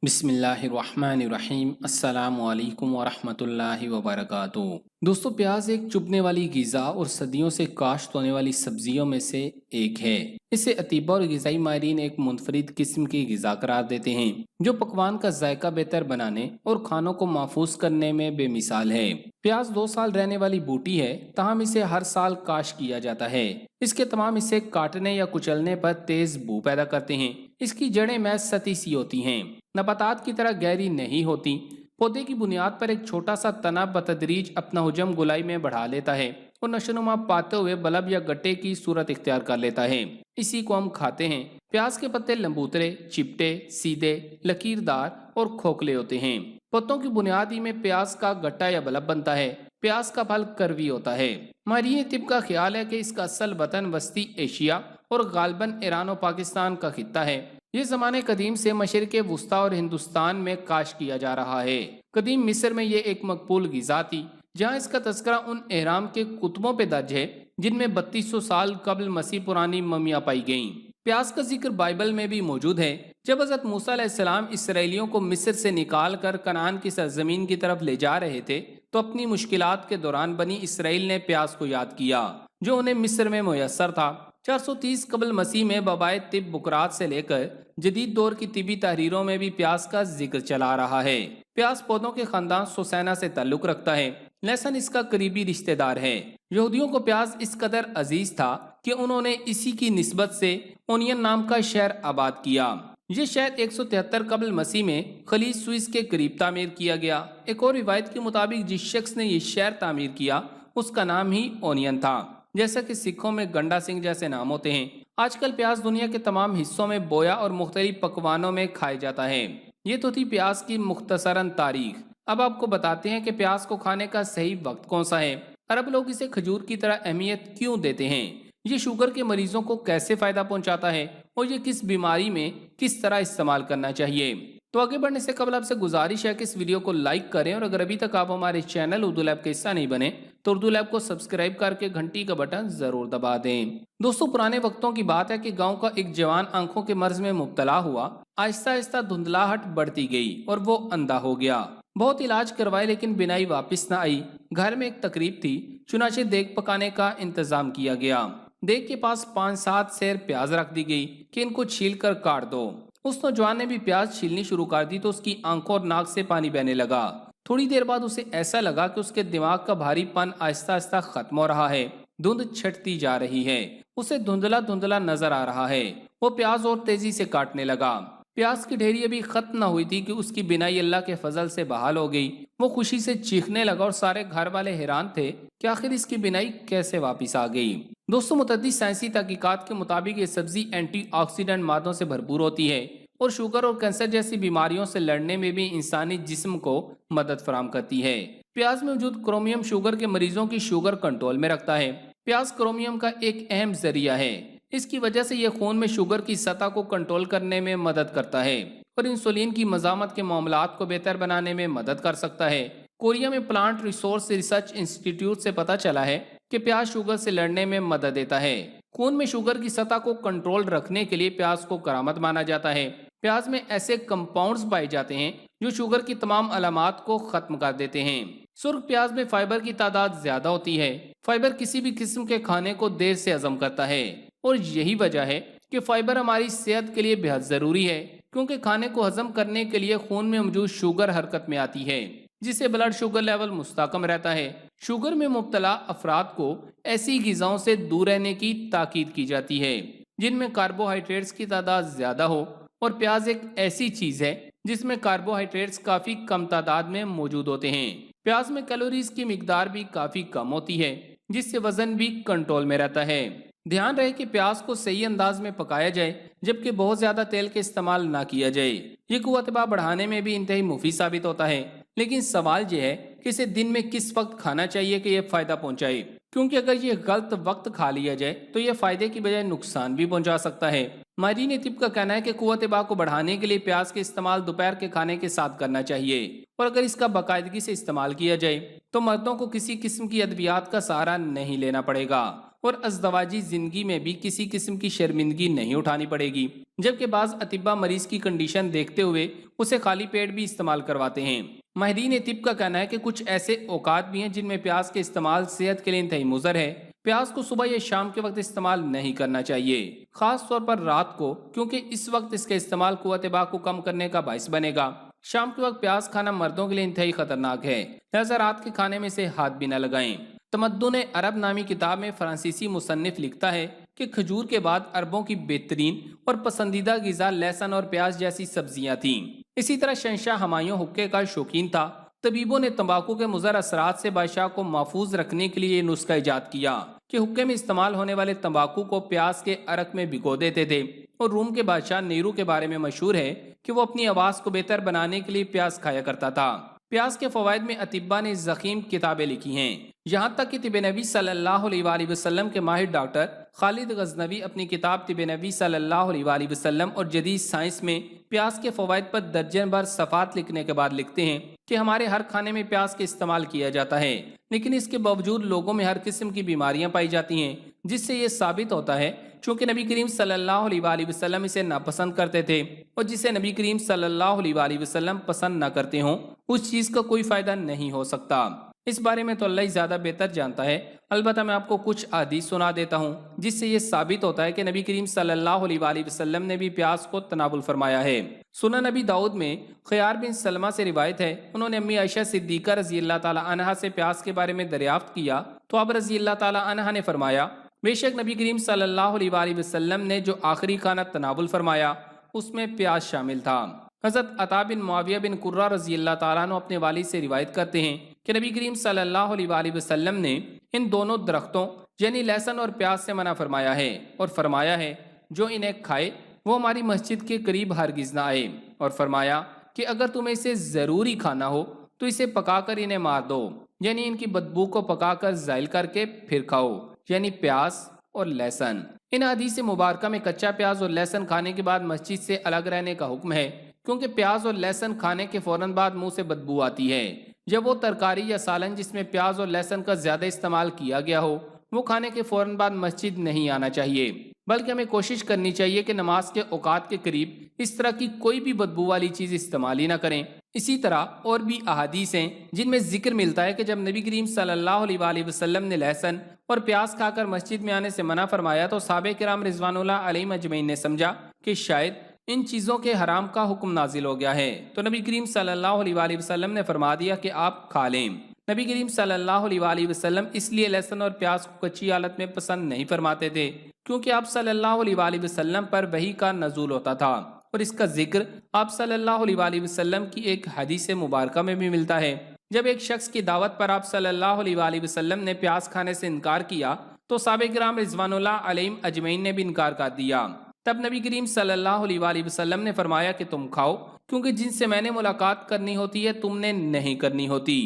بسم اللہ الرحمن الرحیم السلام علیکم ورحمۃ اللہ وبرکاتہ۔ دوستو، پیاز ایک چبھنے والی غذا اور صدیوں سے کاشت ہونے والی سبزیوں میں سے ایک ہے۔ اسے اطباء اور غذائی ماہرین ایک منفرد قسم کی غذا قرار دیتے ہیں جو پکوان کا ذائقہ بہتر بنانے اور کھانوں کو محفوظ کرنے میں بے مثال ہے۔ پیاز 2 سال رہنے والی بوٹی ہے، تاہم اسے ہر سال کاشت کیا جاتا ہے۔ اس کے تمام حصے کاٹنے یا کچلنے پر تیز بو پیدا کرتے ہیں۔ اس کی جڑیں محض سطحی سی ہوتی ہیں، نباتات کی طرح گہری نہیں ہوتی۔ پودے کی بنیاد پر ایک چھوٹا سا تنا بتدریج اپنا حجم گولائی میں بڑھا لیتا ہے اور نشوونما پاتے ہوئے بلب یا گٹے کی صورت اختیار کر لیتا ہے۔ اسی کو ہم کھاتے ہیں۔ پیاز کے پتے لمبوترے، چپٹے، سیدھے، لکیردار اور کھوکھلے ہوتے ہیں۔ پتوں کی بنیاد ہی میں پیاز کا گٹا یا بلب بنتا ہے۔ پیاز کا پھل کروی ہوتا ہے۔ ماہرین طب کا خیال ہے کہ اس کا اصل وطن وسطی ایشیا اور غالباً ایران و پاکستان کا خطہ ہے۔ یہ زمانے قدیم سے مشرق وسطیٰ اور ہندوستان میں کاشت کیا جا رہا ہے۔ قدیم مصر میں یہ ایک مقبول غذا تھی، جہاں اس کا تذکرہ ان اہرام کے کتبوں پہ درج ہے جن میں 3200 سال قبل مسیح پرانی ممیاں پائی گئیں۔ پیاز کا ذکر بائبل میں بھی موجود ہے۔ جب حضرت موسیٰ علیہ السلام اسرائیلیوں کو مصر سے نکال کر کنعان کی سرزمین کی طرف لے جا رہے تھے تو اپنی مشکلات کے دوران بنی اسرائیل نے پیاز کو یاد کیا جو انہیں مصر میں میسر تھا۔ 430 قبل مسیح میں بابائے طب بکرات سے لے کر جدید دور کی طبی تحریروں میں بھی پیاز کا ذکر چلا رہا ہے۔ پیاز پودوں کے خاندان سوسینا سے تعلق رکھتا ہے۔ لہسن اس کا قریبی رشتہ دار ہے۔ یہودیوں کو پیاز اس قدر عزیز تھا کہ انہوں نے اسی کی نسبت سے اونین نام کا شہر آباد کیا۔ یہ شہر 173 قبل مسیح میں خلیج سوئس کے قریب تعمیر کیا گیا۔ ایک اور روایت کے مطابق جس شخص نے یہ شہر تعمیر کیا اس کا نام ہی اونین تھا، جیسا کہ سکھوں میں گنڈا سنگھ جیسے نام ہوتے ہیں۔ آج کل پیاز دنیا کے تمام حصوں میں بویا اور مختلف پکوانوں میں کھایا جاتا ہے۔ یہ تو تھی پیاز کی مختصراً تاریخ۔ اب آپ کو بتاتے ہیں کہ پیاز کو کھانے کا صحیح وقت کون سا ہے۔ عرب لوگ اسے کھجور کی طرح اہمیت کیوں دیتے ہیں، یہ شوگر کے مریضوں کو کیسے فائدہ پہنچاتا ہے اور یہ کس بیماری میں کس طرح استعمال کرنا چاہیے۔ تو آگے بڑھنے سے قبل آپ سے گزارش ہے کہ اس ویڈیو کو لائک کریں، اور اگر ابھی تک آپ ہمارے چینل اردو لیب کا حصہ نہیں بنے تو اردو لیب کو سبسکرائب کر کے گھنٹی کا بٹن ضرور دبا دیں۔ دوستو، پرانے وقتوں کی بات ہے کہ گاؤں کا ایک جوان آنکھوں کے مرض میں مبتلا ہوا۔ آہستہ آہستہ دھندلاہٹ بڑھتی گئی اور وہ اندھا ہو گیا۔ بہت علاج کروائے لیکن بینائی واپس نہ آئی۔ گھر میں ایک تقریب تھی، چنانچہ دیگ پکانے کا انتظام کیا گیا۔ دیگ کے پاس 5-7 سیر پیاز رکھ دی گئی کہ ان کو چھیل کر کاٹ دو۔ اس نوجوان نے بھی پیاز چھیلنی شروع کر دی تو اس کی آنکھوں اور ناک سے پانی بہنے لگا۔ تھوڑی دیر بعد اسے ایسا لگا کہ اس کے دماغ کا بھاری پن آہستہ آہستہ ختم ہو رہا ہے، دھند چھٹتی جا رہی ہے، اسے دھندلا دھندلا نظر آ رہا ہے۔ وہ پیاز اور تیزی سے کاٹنے لگا۔ پیاز کی ڈھیری ابھی ختم نہ ہوئی تھی کہ اس کی بینائی اللہ کے فضل سے بحال ہو گئی۔ وہ خوشی سے چیخنے لگا اور سارے گھر والے حیران تھے کہ آخر اس کی بینائی کیسے واپس آ گئی۔ دوستوں، متعدد سائنسی تحقیقات کے مطابق یہ سبزی اینٹی آکسیڈنٹ مادوں سے بھرپور ہوتی ہے اور شوگر اور کینسر جیسی بیماریوں سے لڑنے میں بھی انسانی جسم کو مدد فراہم کرتی ہے۔ پیاز میں موجود کرومیم شوگر کے مریضوں کی شوگر کنٹرول میں رکھتا ہے۔ پیاز کرومیم کا ایک اہم ذریعہ ہے۔ اس کی وجہ سے یہ خون میں شوگر کی سطح کو کنٹرول کرنے میں مدد کرتا ہے اور انسولین کی مزاحمت کے معاملات کو بہتر بنانے میں مدد کر سکتا ہے۔ کوریا میں پلانٹ ریسورس ریسرچ انسٹی ٹیوٹ سے پتہ چلا ہے کہ پیاز شوگر سے لڑنے میں مدد دیتا ہے۔ خون میں شوگر کی سطح کو کنٹرول رکھنے کے لیے پیاز کو کرامت مانا جاتا ہے۔ پیاز میں ایسے کمپاؤنڈز پائے جاتے ہیں جو شوگر کی تمام علامات کو ختم کر دیتے ہیں۔ سرخ پیاز میں فائبر کی تعداد زیادہ ہوتی ہے۔ فائبر کسی بھی قسم کے کھانے کو دیر سے ہضم کرتا ہے اور یہی وجہ ہے کہ فائبر ہماری صحت کے لیے بہت ضروری ہے، کیونکہ کھانے کو ہضم کرنے کے لیے خون میں موجود شوگر حرکت میں آتی ہے، جس سے بلڈ شوگر لیول مستحکم رہتا ہے۔ شوگر میں مبتلا افراد کو ایسی غذاؤں سے دور رہنے کی تاکید کی جاتی ہے جن میں کاربوہائیڈریٹس کی تعداد زیادہ ہو، اور پیاز ایک ایسی چیز ہے جس میں کاربوہائیڈریٹس کافی کم تعداد میں موجود ہوتے ہیں۔ پیاز میں کیلوریز کی مقدار بھی کافی کم ہوتی ہے، جس سے وزن بھی کنٹرول میں رہتا ہے۔ دھیان رہے کہ پیاز کو صحیح انداز میں پکایا جائے، جبکہ بہت زیادہ تیل کے استعمال نہ کیا جائے۔ یہ قوت دفاع بڑھانے میں بھی انتہائی مفید ثابت ہوتا ہے، لیکن سوال یہ ہے کہ اسے دن میں کس وقت کھانا چاہیے کہ یہ فائدہ پہنچائے، کیونکہ اگر یہ غلط وقت کھا لیا جائے تو یہ فائدے کی بجائے نقصان بھی پہنچا سکتا ہے۔ ماہرین طب کا کہنا ہے کہ قوت دفاع کو بڑھانے کے لیے پیاز کے استعمال دوپہر کے کھانے کے ساتھ کرنا چاہیے، اور اگر اس کا باقاعدگی سے استعمال کیا جائے تو مردوں کو کسی قسم کی ادویات کا سہارا نہیں لینا پڑے گا اور ازدواجی زندگی میں بھی کسی قسم کی شرمندگی نہیں اٹھانی پڑے گی، جبکہ بعض اطباء مریض کی کنڈیشن دیکھتے ہوئے اسے خالی پیٹ بھی استعمال کرواتے ہیں۔ ماہرین طب کا کہنا ہے کہ کچھ ایسے اوقات بھی ہیں جن میں پیاز کے استعمال صحت کے لیے انتہائی مضر ہے۔ پیاز کو صبح یا شام کے وقت استعمال نہیں کرنا چاہیے، خاص طور پر رات کو، کیونکہ اس وقت اس کا استعمال قوت باہ کو کم کرنے کا باعث بنے گا۔ شام کے وقت پیاز کھانا مردوں کے لیے انتہائی خطرناک ہے، لہذا رات کے کھانے میں سے ہاتھ بھی نہ لگائیں۔ تمدن عرب نامی کتاب میں فرانسیسی مصنف لکھتا ہے کہ کھجور کے بعد عربوں کی بہترین اور پسندیدہ غذا لہسن اور پیاز جیسی سبزیاں تھیں۔ اسی طرح شہنشاہ ہمایوں حقے کا شوقین تھا۔ طبیبوں نے تمباکو کے مضر اثرات سے بادشاہ کو محفوظ رکھنے کے لیے یہ نسخہ ایجاد کیا کہ حقے میں استعمال ہونے والے تمباکو کو پیاز کے عرق میں بھگو دیتے تھے، اور روم کے بادشاہ نیرو کے بارے میں مشہور ہے کہ وہ اپنی آواز کو بہتر بنانے کے لیے پیاز کھایا کرتا تھا۔ پیاز کے فوائد میں اطباء نے ضخیم کتابیں لکھی ہیں، یہاں تک کہ طب نبی صلی اللہ علیہ وآلہ وسلم کے ماہر ڈاکٹر خالد غزنوی اپنی کتاب طب نبی صلی اللہ علیہ وآلہ وسلم اور جدید سائنس میں پیاز کے فوائد پر درجن بھر صفحات لکھنے کے بعد لکھتے ہیں کہ ہمارے ہر کھانے میں پیاز کا استعمال کیا جاتا ہے، لیکن اس کے باوجود لوگوں میں ہر قسم کی بیماریاں پائی جاتی ہیں، جس سے یہ ثابت ہوتا ہے چونکہ نبی کریم صلی اللہ علیہ وآلہ وسلم اسے ناپسند کرتے تھے، اور جسے نبی کریم صلی اللہ علیہ وآلہ وسلم پسند نہ کرتے ہوں اس چیز کا کوئی فائدہ نہیں ہو سکتا۔ اس بارے میں تو اللہ ہی زیادہ بہتر جانتا ہے، البتہ میں آپ کو کچھ احادیث سنا دیتا ہوں جس سے یہ ثابت ہوتا ہے کہ نبی کریم صلی اللہ علیہ وآلہ وسلم نے بھی پیاز کو تناول فرمایا ہے۔ سنن نبی داؤد میں خیار بن سلمہ سے روایت ہے، انہوں نے امی عائشہ صدیقہ رضی اللہ تعالی عنہا سے پیاز کے بارے میں دریافت کیا تو آپ رضی اللہ تعالی عنہا نے فرمایا، بے شک نبی کریم صلی اللہ علیہ وآلہ وسلم نے جو آخری کھانا تناول فرمایا اس میں پیاز شامل تھا۔ حضرت عطا بن معاویہ بن قرہ رضی اللہ تعالیٰ عنہ اپنے والد سے روایت کرتے ہیں کہ نبی کریم صلی اللہ علیہ وآلہ وسلم نے ان دونوں درختوں یعنی لہسن اور پیاز سے منع فرمایا ہے، اور فرمایا ہے جو انہیں کھائے وہ ہماری مسجد کے قریب ہرگز نہ آئے، اور فرمایا کہ اگر تمہیں اسے ضروری کھانا ہو تو اسے پکا کر انہیں مار دو، یعنی ان کی بدبو کو پکا کر زائل کر کے پھر کھاؤ، یعنی پیاز اور لہسن۔ ان حدیث مبارکہ میں کچا پیاز اور لہسن کھانے کے بعد مسجد سے الگ رہنے کا حکم ہے، کیونکہ پیاز اور لہسن کھانے کے فوراً بعد منہ سے بدبو آتی ہے۔ جب وہ ترکاری یا سالن جس میں پیاز اور لہسن کا زیادہ استعمال کیا گیا ہو وہ کھانے کے فوراً بعد مسجد نہیں آنا چاہیے، بلکہ ہمیں کوشش کرنی چاہیے کہ نماز کے اوقات کے قریب اس طرح کی کوئی بھی بدبو والی چیز استعمال ہی نہ کریں۔ اسی طرح اور بھی احادیث ہیں جن میں ذکر ملتا ہے کہ جب نبی کریم صلی اللہ علیہ وآلہ وسلم نے لہسن اور پیاز کھا کر مسجد میں آنے سے منع فرمایا تو صحابہ کرام رضوان اللہ علیہم اجمعین نے سمجھا کہ شاید ان چیزوں کے حرام کا حکم نازل ہو گیا ہے، تو نبی کریم صلی اللہ علیہ وآلہ وسلم نے فرما دیا کہ آپ کھا لیں۔ نبی کریم صلی اللہ علیہ وآلہ وسلم اس لیے لہسن اور پیاز کو کچی حالت میں پسند نہیں فرماتے تھے کیونکہ آپ صلی اللہ علیہ وآلہ وسلم پر وحی کا نزول ہوتا تھا، اور اس کا ذکر آپ صلی اللہ علیہ وآلہ وسلم کی ایک حدیث مبارکہ میں بھی ملتا ہے۔ جب ایک شخص کی دعوت پر آپ صلی اللہ علیہ وآلہ وسلم نے پیاز کھانے سے انکار کیا تو صحابہ کرام رضوان اللہ علیہم اجمعین نے بھی انکار کر دیا۔ تب نبی کریم صلی اللہ علیہ وآلہ وسلم نے فرمایا کہ تم کھاؤ، کیونکہ جن سے میں نے ملاقات کرنی ہوتی ہے تم نے نہیں کرنی ہوتی۔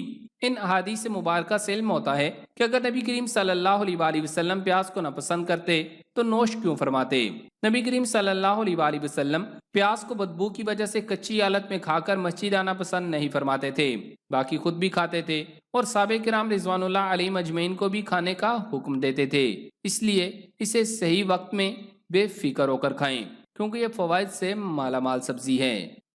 ان احادیث مبارکہ سے علم ہوتا ہے کہ اگر نبی کریم صلی اللہ علیہ وآلہ وسلم پیاز کو ناپسند کرتے تو نوش کیوں فرماتے؟ نبی کریم صلی اللہ علیہ وآلہ وسلم پیاز کو بدبو کی وجہ سے کچی حالت میں کھا کر مسجد آنا پسند نہیں فرماتے تھے، باقی خود بھی کھاتے تھے اور صحابہ کرام رضوان اللہ علیہم اجمعین کو بھی کھانے کا حکم دیتے تھے۔ اس لیے اسے صحیح وقت میں بے فکر ہو کر کھائیں، کیونکہ یہ فوائد سے مالا مال سبزی ہے۔